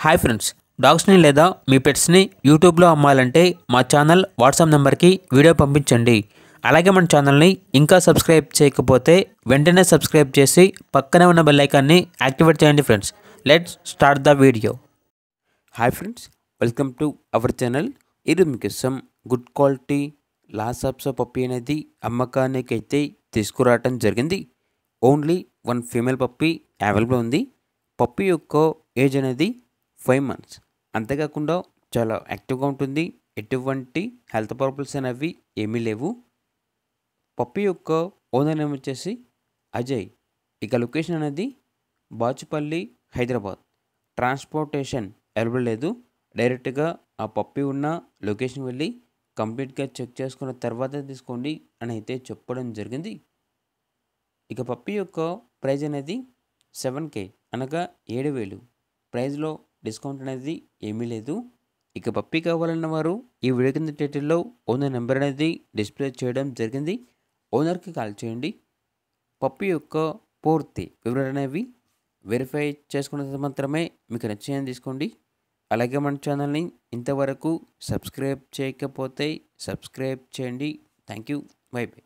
Hi friends, డాగ్స్ని లేదా మీ పెట్స్ని యూట్యూబ్లో అమ్మాలంటే మా ఛానల్ వాట్సాప్ నెంబర్కి వీడియో పంపించండి. అలాగే మన ఛానల్ని ఇంకా సబ్స్క్రైబ్ చేయకపోతే వెంటనే సబ్స్క్రైబ్ చేసి పక్కనే ఉన్న బెల్ ఐకాన్ని యాక్టివేట్ చేయండి friends. Let's start the video. Hi friends, welcome to our channel. ఇది మీకోసం గుడ్ క్వాలిటీ లాసాప్సో పప్పీ అనేది అమ్మకానికి అయితే తీసుకురావటం జరిగింది. Only one female puppy available ఉంది. పప్పీ యొక్క ఏజ్ అనేది 5 months. అంతేకాకుండా చాలా యాక్టివ్గా ఉంటుంది. ఎటువంటి హెల్త్ ప్రాబ్లమ్స్ అనేవి ఏమీ లేవు. పప్పీ యొక్క ఓనర్ నేమ్ వచ్చేసి అజయ్. ఇక లొకేషన్ అనేది బాచుపల్లి, హైదరాబాద్. ట్రాన్స్పోర్టేషన్ అవైలబుల్ లేదు. డైరెక్ట్గా ఆ పప్పీ ఉన్న లొకేషన్ వెళ్ళి కంప్లీట్గా చెక్ చేసుకున్న తర్వాత తీసుకోండి అని అయితే చెప్పడం జరిగింది. ఇక పప్పీ యొక్క ప్రైజ్ అనేది 7K అనగా 7,000. ప్రైజ్లో డిస్కౌంట్ అనేది ఏమీ లేదు. ఇక పప్పీ కావాలన్న వారు ఈ వీడియో కింద టైటిల్లో ఓనర్ నెంబర్ అనేది డిస్ప్లే చేయడం జరిగింది. ఓనర్కి కాల్ చేయండి. పప్పీ యొక్క పూర్తి వివరాలు అనేవి వెరిఫై చేసుకున్న తర్వాత మాత్రమే మీకు నచ్చేయని తీసుకోండి. అలాగే మన ఛానల్ని ఇంతవరకు సబ్స్క్రైబ్ చేయకపోతే సబ్స్క్రైబ్ చేయండి. Thank you. By by.